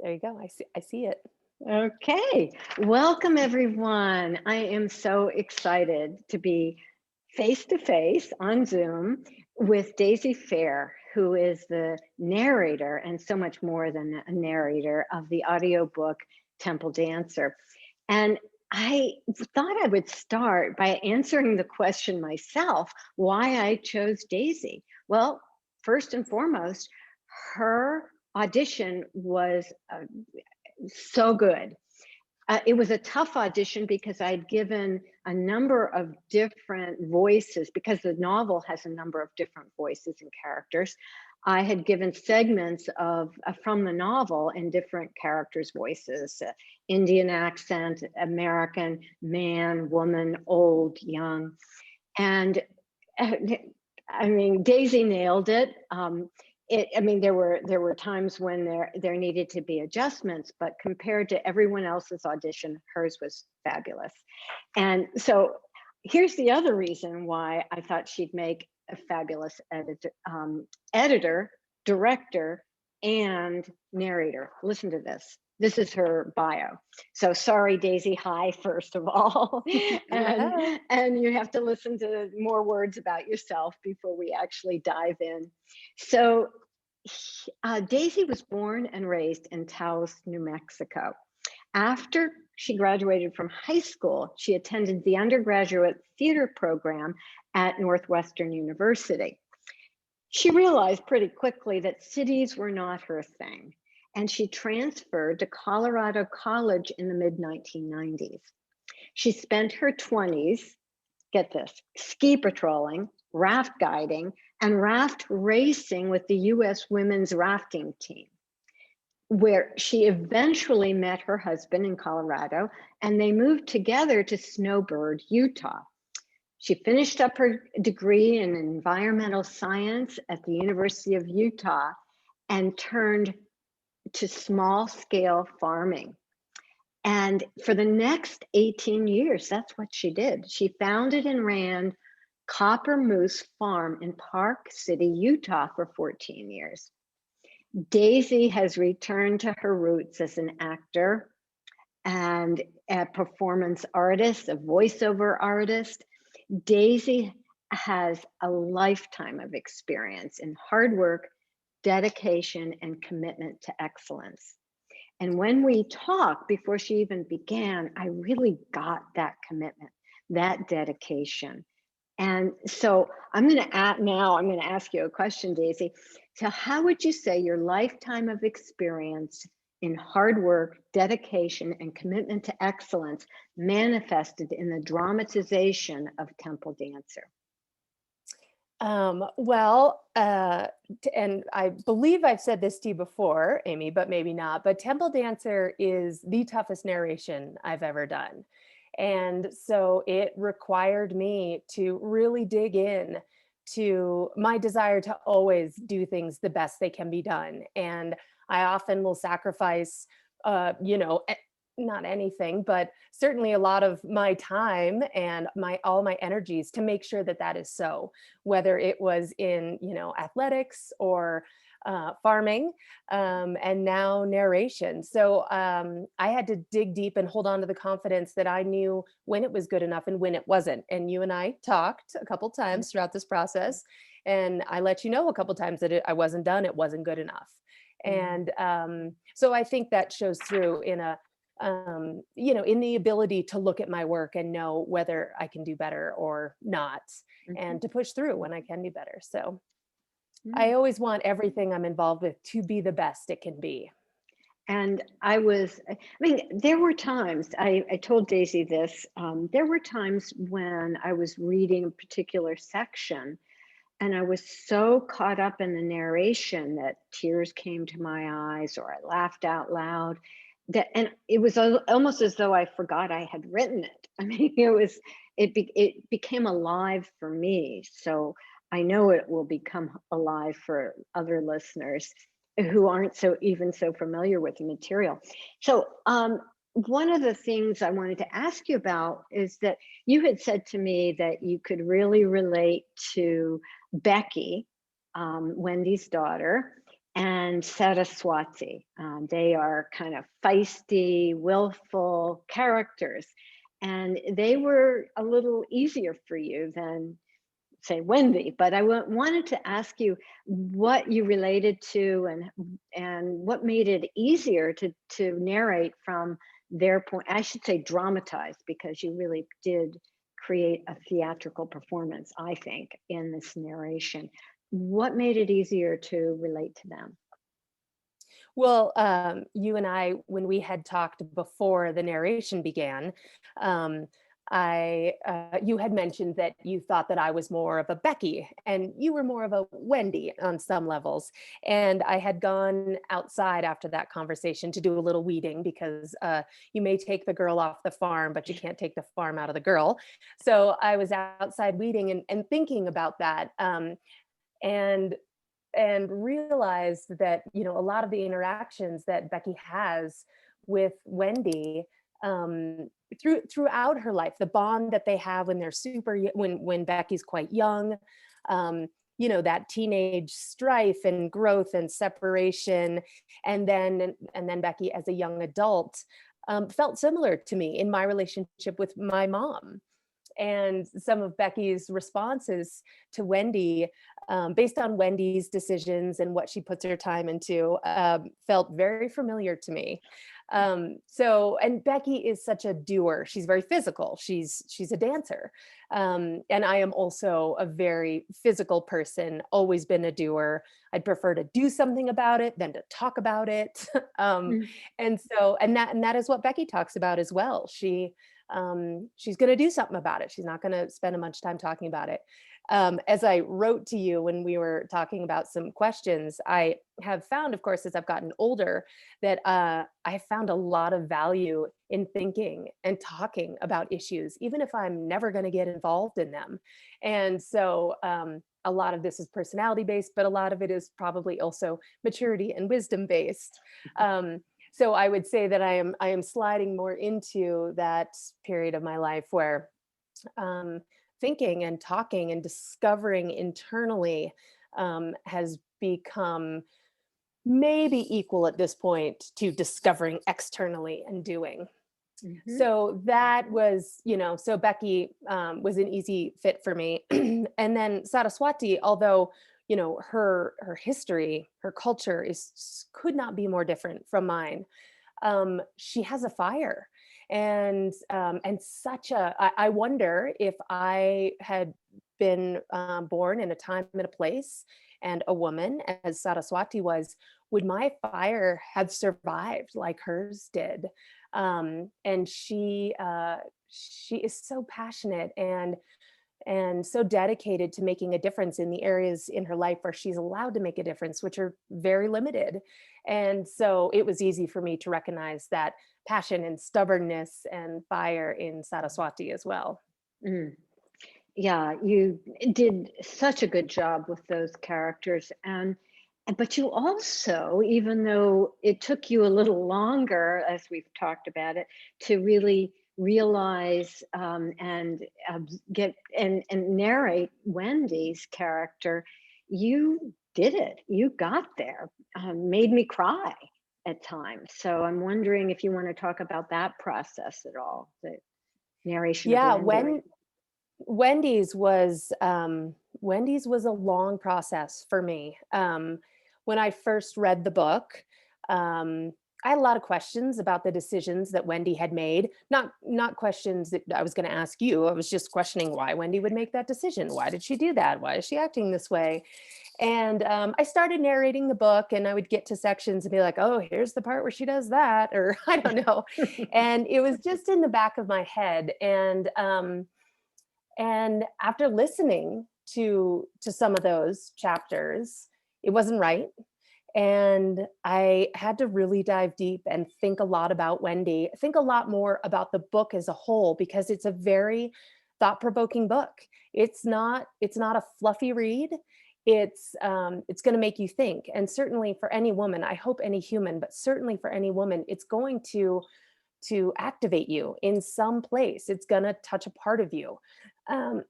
There you go. I see it. Okay, welcome everyone. I am so excited to be face to face on Zoom with Daisy Fair, who is the narrator and so much more than a narrator of the audiobook Temple Dancer. And I thought I would start by answering the question myself why I chose Daisy. Well, first and foremost, her audition was so good. It was a tough audition because I'd given a number of different voices, because the novel has a number of different voices and characters. I had given segments of from the novel in different characters' voices: Indian accent, American, man, woman, old, young, and I mean, Daisy nailed it. I mean, there were times when there needed to be adjustments, but compared to everyone else's audition, hers was fabulous. And so here's the other reason why I thought she'd make a fabulous editor, director, and narrator. Listen to this. This is her bio. So sorry, Daisy. Hi, first of all, and Yeah. and you have to listen to more words about yourself before we actually dive in. So Daisy was born and raised in Taos, New Mexico. After she graduated from high school, she attended the undergraduate theater program at Northwestern University. She realized pretty quickly that cities were not her thing, and she transferred to Colorado College in the mid 1990s. She spent her 20s, get this, ski patrolling, raft guiding, and raft racing with the US women's rafting team, where she eventually met her husband in Colorado, and they moved together to Snowbird, Utah. She finished up her degree in environmental science at the University of Utah and turned to small scale farming. And for the next 18 years, that's what she did. She founded and ran Copper Moose Farm in Park City, Utah for 14 years. Daisy has returned to her roots as an actor and a performance artist, a voiceover artist. Daisy has a lifetime of experience in hard work, dedication, and commitment to excellence. And when we talked before she even began, I really got that commitment, that dedication. And so I'm going to ask you a question, Daisy. So how would you say your lifetime of experience in hard work, dedication, and commitment to excellence manifested in the dramatization of Temple Dancer? And I believe I've said this to you before, Amy, but maybe not. But Temple Dancer is the toughest narration I've ever done. And so it required me to really dig in to my desire to always do things the best they can be done. And I often will sacrifice, not anything, but certainly a lot of my time and all my energies to make sure that that is so, whether it was in, athletics or farming, and now narration. So I had to dig deep and hold on to the confidence that I knew when it was good enough and when it wasn't. And you and I talked a couple times throughout this process, and I let you know a couple times that I wasn't done, it wasn't good enough. And so I think that shows through in in the ability to look at my work and know whether I can do better or not, and to push through when I can do better. So I always want everything I'm involved with to be the best it can be. And I mean, there were times, I told Daisy this, there were times when I was reading a particular section and I was so caught up in the narration that tears came to my eyes or I laughed out loud. And it was almost as though I forgot I had written it. I mean, it became alive for me. So I know it will become alive for other listeners who aren't so familiar with the material. So one of the things I wanted to ask you about is that you had said to me that you could really relate to Becky, Wendy's daughter, and Saraswati. They are kind of feisty, willful characters. And they were a little easier for you than, say, Wendy. But I wanted to ask you what you related to, and what made it easier to narrate from their point. I should say dramatize, because you really did create a theatrical performance, I think, in this narration. What made it easier to relate to them? Well, you and I, when we had talked before the narration began, um, you had mentioned that you thought that I was more of a Becky and you were more of a Wendy on some levels. And I had gone outside after that conversation to do a little weeding because you may take the girl off the farm, but you can't take the farm out of the girl. So I was outside weeding and thinking about that. And realized that, a lot of the interactions that Becky has with Wendy, throughout her life, the bond that they have when they're when Becky's quite young, um, that teenage strife and growth and separation, and then Becky as a young adult, felt similar to me in my relationship with my mom. And some of Becky's responses to Wendy, based on Wendy's decisions and what she puts her time into, felt very familiar to me. And Becky is such a doer. She's very physical. She's a dancer, and I am also a very physical person. Always been a doer. I'd prefer to do something about it than to talk about it. um, Mm. and that is what Becky talks about as well. She's going to do something about it. She's not going to spend much time talking about it. As I wrote to you when we were talking about some questions, I have found, of course, as I've gotten older, that I have found a lot of value in thinking and talking about issues, even if I'm never going to get involved in them. And so a lot of this is personality based, but a lot of it is probably also maturity and wisdom based. So I would say that I am sliding more into that period of my life where um, thinking and talking and discovering internally has become maybe equal at this point to discovering externally and doing. Mhm. So that was, so Becky was an easy fit for me. And then Saraswati, although, her history, her culture could not be more different from mine. She has a fire, and such a. I wonder if I had been born in a time and a place and a woman as Saraswati was, would my fire have survived like hers did? And she is so passionate and so dedicated to making a difference in the areas in her life where she's allowed to make a difference, which are very limited. And so it was easy for me to recognize that passion and stubbornness and fire in Saraswati as well. Mm. Yeah, you did such a good job with those characters. But you also, even though it took you a little longer, as we've talked about it, to really realize, and get and narrate Wendy's character, you did it. You got there. Made me cry at times. So I'm wondering if you want to talk about that process at all, the narration of Yeah, Wendy. Wendy's was a long process for me. When I first read the book, I had a lot of questions about the decisions that Wendy had made. Not questions that I was going to ask you. I was just questioning why Wendy would make that decision. Why did she do that? Why is she acting this way? And I started narrating the book, and I would get to sections and be like, "Oh, here's the part where she does that," or I don't know. And it was just in the back of my head, and after listening to some of those chapters, it wasn't right. And I had to really dive deep and think a lot about Wendy, think a lot more about the book as a whole, because it's a very thought-provoking book. It's not a fluffy read. It's going to make you think. And certainly for any woman, I hope any human, but certainly for any woman, it's going to activate you in some place. It's going to touch a part of you. Um,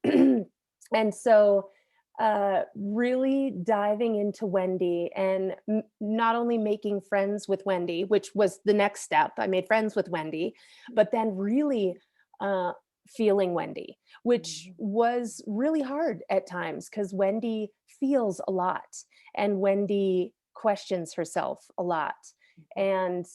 and so really diving into Wendy and not only making friends with Wendy, which was the next step. I made friends with Wendy, but then really uh, feeling Wendy, which Mhm. was really hard at times because Wendy feels a lot and Wendy questions herself a lot. And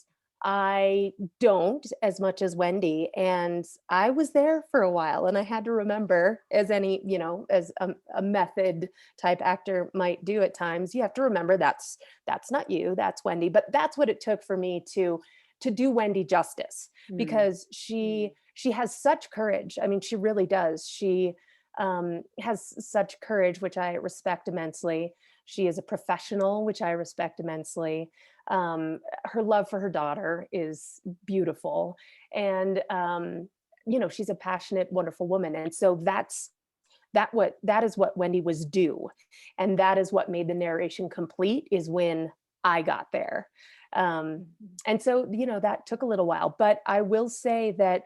I don't as much as Wendy, and I was there for a while, and I had to remember, as any, as a method type actor might do at times, you have to remember that's not you, that's Wendy. But that's what it took for me to do Wendy justice, Mm, because she has such courage. I mean, she really does. She has such courage, which I respect immensely. She is a professional, which I respect immensely. Her love for her daughter is beautiful, and she's a passionate, wonderful woman. And so that is what Wendy was due, and that is what made the narration complete, is when I got there. um, mhm, and so that took a little while, but I will say that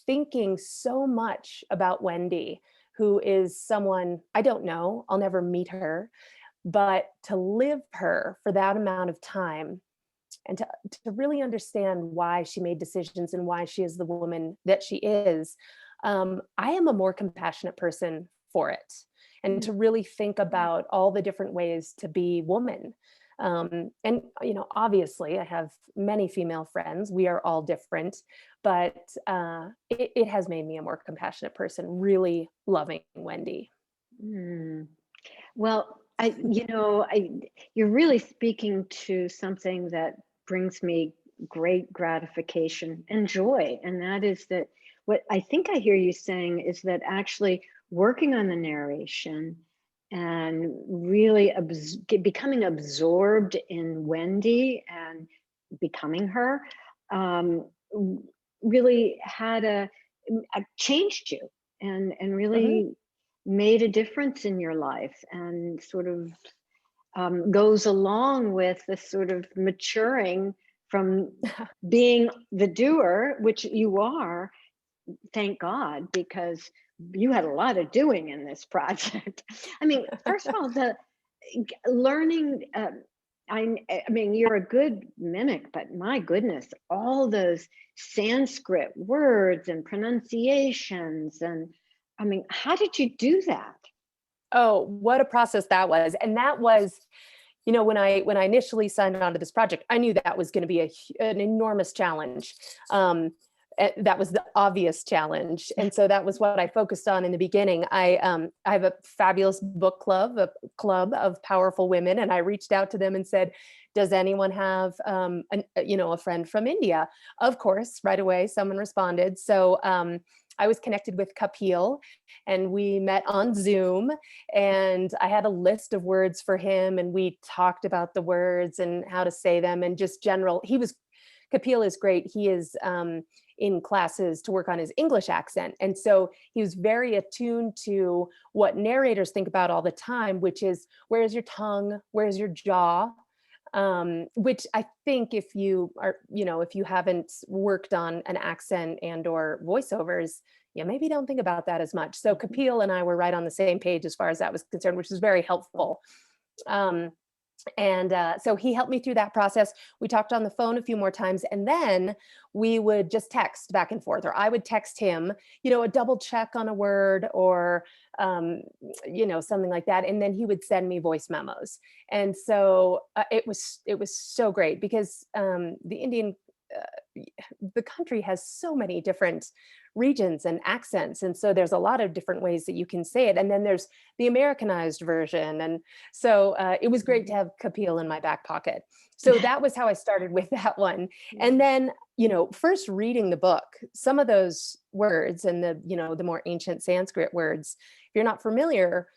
thinking so much about Wendy, who is someone I don't know, I'll never meet her, but to live her for that amount of time, and to really understand why she made decisions and why she is the woman that she is, I am a more compassionate person for it. And mm, to really think about all the different ways to be woman. And obviously, I have many female friends. We are all different, but it has made me a more compassionate person. Really loving Wendy. mm. Well, you're really speaking to something that brings me great gratification and joy. And that is that what I think I hear you saying is that actually working on the narration and really becoming absorbed in Wendy and becoming her, um, w- really had changed you and Mhm. really made a difference in your life and sort of goes along with this sort of maturing from being the doer, which you are, thank God, because you had a lot of doing in this project. I mean, first of all, the learning. I mean, you're a good mimic, but my goodness, all those Sanskrit words and pronunciations, and I mean, how did you do that? Oh, what a process that was. And that was, when I initially signed on to this project, I knew that was going to be an enormous challenge. That was the obvious challenge, and so that was what I focused on in the beginning. I have a fabulous book club, a club of powerful women, and I reached out to them and said, "Does anyone have a friend from India?" Of course, right away, someone responded. So I was connected with Kapil, and we met on Zoom, and I had a list of words for him, and we talked about the words and how to say them, and just general. Kapil is great. He is in classes to work on his English accent. And so he was very attuned to what narrators think about all the time, which is, where's your tongue? Where's your jaw? Which I think, if you haven't worked on an accent and or voiceovers, maybe don't think about that as much. So Mhm. Kapil and I were right on the same page as far as that was concerned, which was very helpful. Um, and so he helped me through that process. We talked on the phone a few more times, and then we would just text back and forth, or I would text him, a double check on a word, or something like that, and then he would send me voice memos. And so it was so great, because the country has so many different regions and accents, and so there's a lot of different ways that you can say it, and then there's the Americanized version. And so it was great to Mhm. have Kapil in my back pocket. So that was how I started with that one. And Yeah. then, first reading the book, some of those words, and the more ancient Sanskrit words, if you're not familiar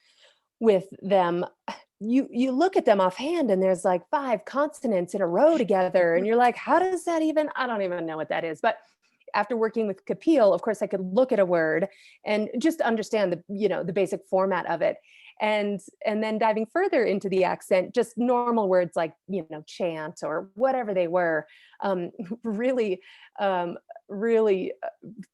with them, you look at them offhand, and there's like five consonants in a row together, and you're like, how does that even, I don't even know what that is. But after working with Kapil, of course, I could look at a word and just understand the basic format of it. And then diving further into the accent, just normal words like chant or whatever they were, really really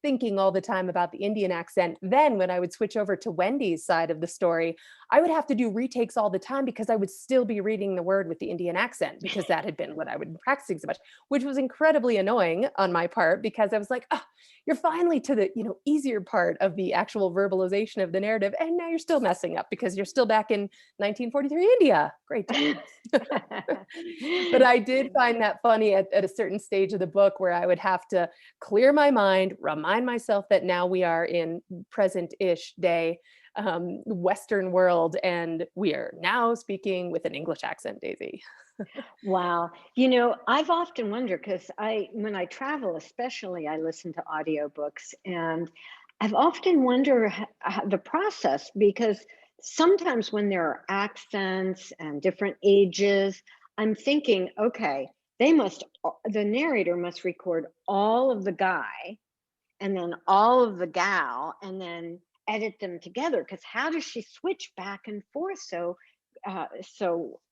thinking all the time about the Indian accent. Then when I would switch over to Wendy's side of the story, I would have to do retakes all the time because I would still be reading the word with the Indian accent because that had been what I would be practicing so much, which was incredibly annoying on my part because I was like, oh, you're finally to the, easier part of the actual verbalization of the narrative. And now you're still messing up because you're still back in 1943 India. Great day. But I did find that funny at a certain stage of the book where I would have to clear my mind, remind myself that now we are in present-ish day, Western world, and we are now speaking with an English accent, Daisy. Wow. I've often wondered because when I travel, especially, I listen to audiobooks, and I've often wondered the process because sometimes when there are accents and different ages, I'm thinking, okay, the narrator must record all of the guy and then all of the gal and then edit them together because how does she switch back and forth so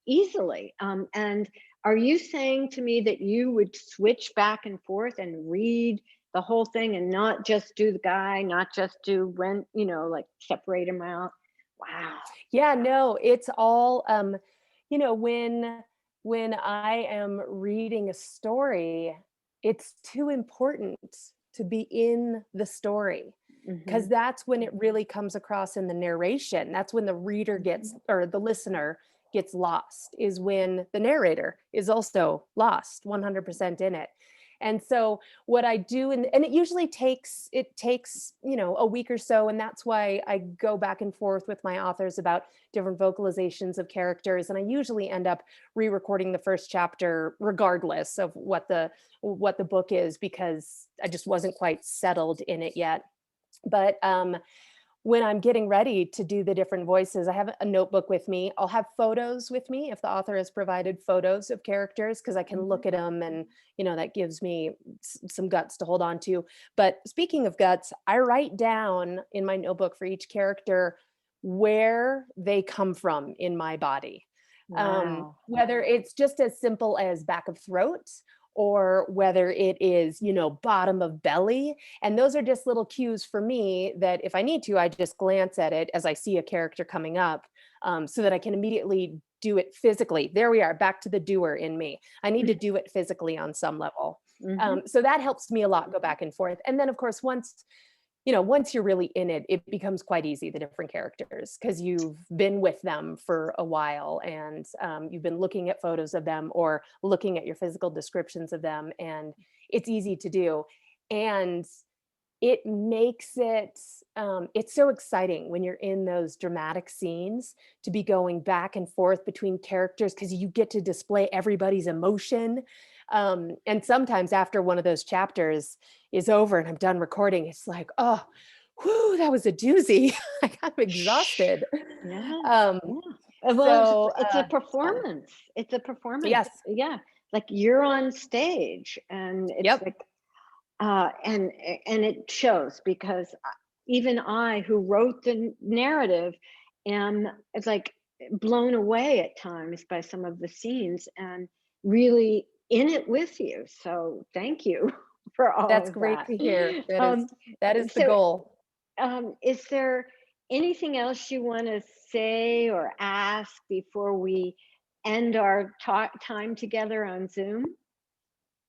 easily? And are you saying to me that you would switch back and forth and read the whole thing and not just do the guy, not just do when, like separate them out? Wow. Yeah, no, it's all when I am reading a story, it's too important to be in the story because Hmm. that's when it really comes across in the narration. That's when the reader gets, or the listener gets lost, is when the narrator is also lost 100% in it. And so what I do, and it takes a week or so, and that's why I go back and forth with my authors about different vocalizations of characters, and I usually end up re-recording the first chapter regardless of what the book is because I just wasn't quite settled in it yet. But when I'm getting ready to do the different voices, I have a notebook with me. I'll have photos with me if the author has provided photos of characters because I can Hmm. look at them and that gives me some guts to hold on to. But speaking of guts, I write down in my notebook for each character where they come from in my body. Wow. Whether it's just as simple as back of throat or whether it is, bottom of belly. And those are just little cues for me that if I need to, I just glance at it as I see a character coming up, so that I can immediately do it physically. There we are, back to the doer in me. I need to do it physically on some level. Hmm. So that helps me a lot go back and forth. And then, of course, once you're really in it, it becomes quite easy, the different characters, because you've been with them for a while and you've been looking at photos of them or looking at your physical descriptions of them. And it's easy to do. And it makes it's so exciting when you're in those dramatic scenes to be going back and forth between characters because you get to display everybody's emotion. And sometimes after one of those chapters is over and I'm done recording, it's like, oh, whew, that was a doozy. I got exhausted. Yeah. Um, Yeah. Well, so it's a it's fun. performance. It's a performance. Yes. Yeah. Like you're on stage and it's Yep. like, and it shows because even I, who wrote the narrative, am it's like blown away at times by some of the scenes and really in it with you. So thank you for all That's of great that. to hear. Um, That is the so goal. is there anything else you want to say or ask before we end our time together on Zoom?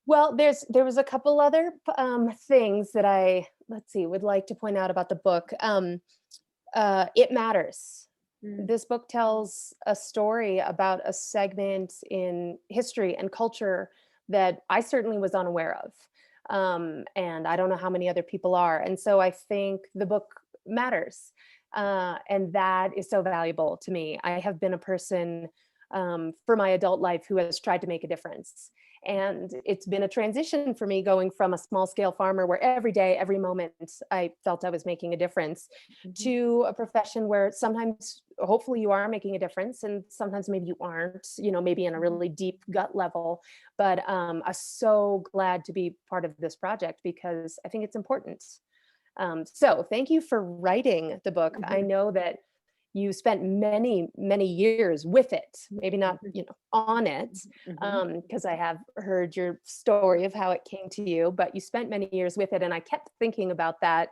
Well, there was a couple other things that let's see, would like to point out about the book. It matters. Mm. This book tells a story about a segment in history and culture that I certainly was unaware of. And I don't know how many other people are. And so I think the book matters. And that is so valuable to me. I have been a person for my adult life who has tried to make a difference. And it's been a transition for me going from a small scale farmer where every day, every moment I felt I was making a difference Mhm. to a profession where sometimes, hopefully, you are making a difference and sometimes maybe you aren't, maybe in a Mhm. really deep gut level. But I'm so glad to be part of this project because I think it's important. So thank you for writing the book. I Mhm. know that you spent many, many years with it, maybe not, Mhm, on it, mhm, because I have heard your story of how it came to you, but you spent many years with it. And I kept thinking about that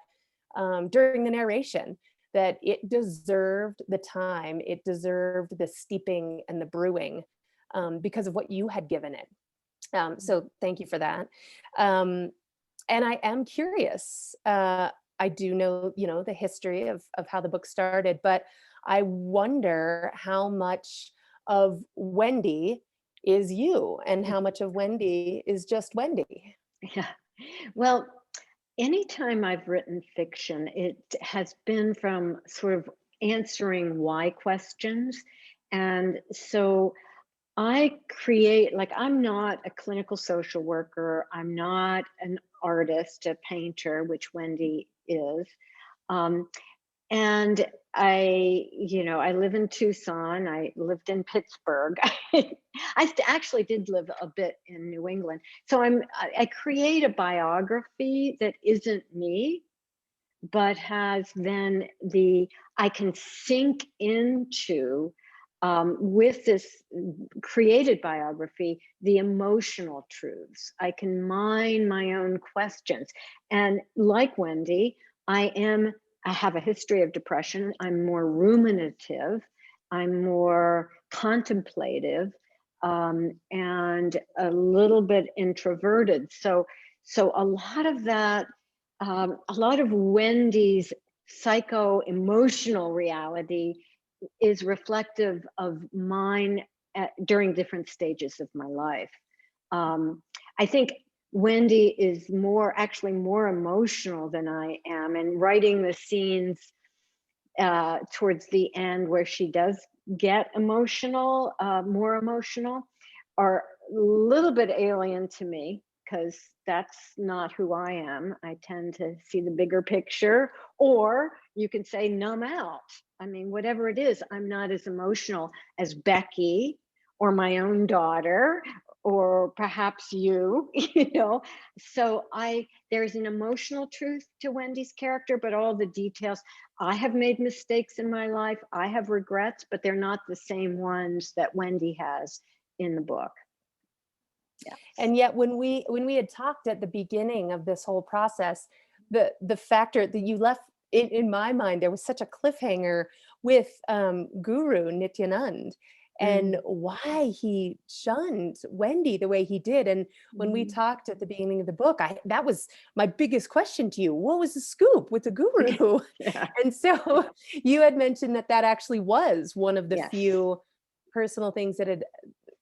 during the narration, that it deserved the time, it deserved the steeping and the brewing because of what you had given it. So thank you for that. Um, and I am curious. I do know, the history of how the book started, but I wonder how much of Wendy is you and how much of Wendy is just Wendy. yeah. Well, anytime I've written fiction, it has been from sort of answering why questions. And so I create, like, I'm not a clinical social worker, I'm not an artist, a painter, which Wendy is. Um, and I live in Tucson. I lived in Pittsburgh. Actually did live a bit in New England. So I create a biography that isn't me, but has then I can sink into, with this created biography, the emotional truths. I can mine my own questions. And like Wendy, I am, I have a history of depression. I'm more ruminative, I'm more contemplative, and a little bit introverted. So a lot of that, a lot of Wendy's psycho emotional reality is reflective of mine during different stages of my life. I think Wendy is actually more emotional than I am, and writing the scenes towards the end where she does get emotional, more emotional, are a little bit alien to me because that's not who I am. I tend to see the bigger picture, or you can say numb out. I mean, whatever it is, I'm not as emotional as Becky or my own daughter or perhaps you, So there's an emotional truth to Wendy's character, but all the details. I have made mistakes in my life. I have regrets, but they're not the same ones that Wendy has in the book. Yeah. And yet when we had talked at the beginning of this whole process, the factor that you left in my mind, there was such a cliffhanger with Guru Nityanand and Mm, why he shunned Wendy the way he did. And when we mhm. talked at the beginning of the book, that was my biggest question to you. What was the scoop with the Guru? Yeah. And so you had mentioned that actually was one of the Yes. few personal things that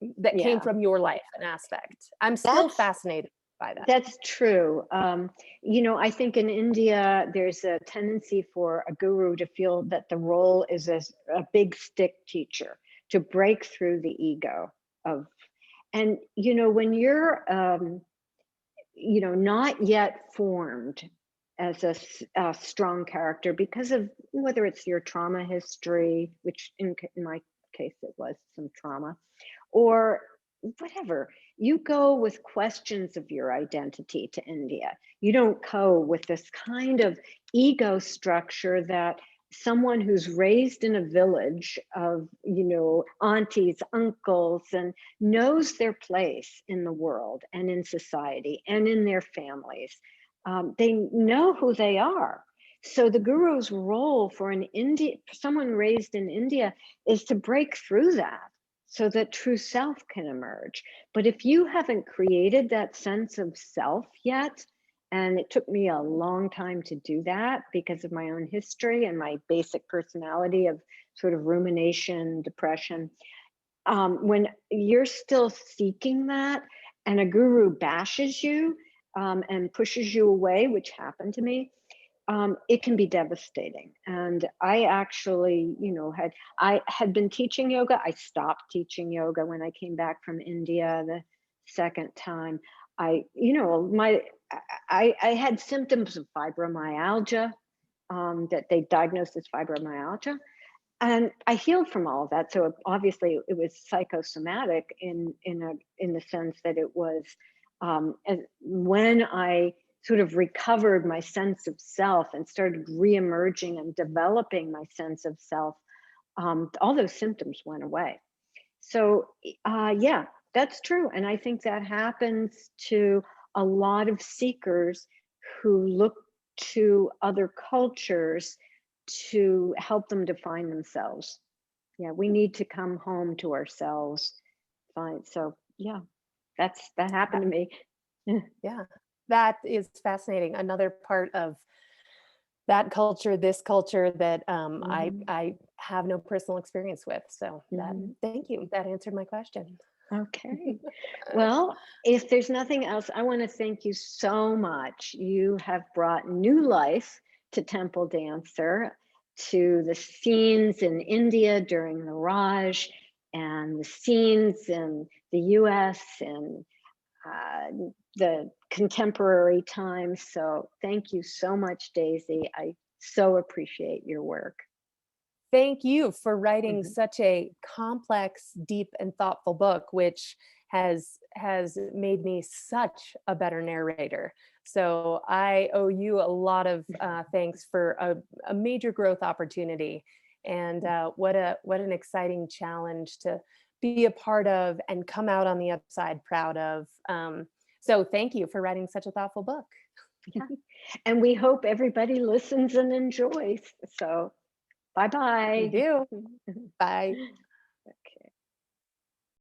came Yeah. from your life, an aspect. I'm still That's fascinated by that. that's true. I think in India there's a tendency for a guru to feel that the role is as a big stick teacher to break through the ego of, and when you're not yet formed as a strong character because of whether it's your trauma history, which in my case it was some trauma, or whatever. You go with questions of your identity to India. You don't go with this kind of ego structure that someone who's raised in a village of, aunties, uncles, and knows their place in the world and in society and in their families. They know who they are. So the guru's role for someone raised in India is to break through that so that true self can emerge. But if you haven't created that sense of self yet, and it took me a long time to do that because of my own history and my basic personality of sort of rumination, depression. When you're still seeking that and a guru bashes you and pushes you away, which happened to me, it can be devastating. And I actually, I had been teaching yoga. I stopped teaching yoga when I came back from India the second time. I, you know, my I had symptoms of fibromyalgia, that they diagnosed as fibromyalgia, and I healed from all of that. So obviously it was psychosomatic in the sense that it was, when I sort of recovered my sense of self and started reemerging and developing my sense of self, all those symptoms went away. So, yeah, that's true. And I think that happens to a lot of seekers who look to other cultures to help them define themselves. Yeah, we need to come home to ourselves. Fine. So, yeah, that happened to me. Yeah, that is fascinating. Another part of that culture, this culture that Mhm, I have no personal experience with. So that mhm. thank you. That answered my question. Okay. Well, if there's nothing else, I want to thank you so much. You have brought new life to Temple Dancer, to the scenes in India during the Raj, and the scenes in the US and the contemporary times. So thank you so much, Daisy. I so appreciate your work. Thank you for writing Mhm. such a complex, deep, and thoughtful book, which has made me such a better narrator. So I owe you a lot of thanks for a major growth opportunity, and what an exciting challenge to be a part of and come out on the other side proud of. So thank you for writing such a thoughtful book. Yeah. And we hope everybody listens and enjoys. So bye We bye. do. Bye.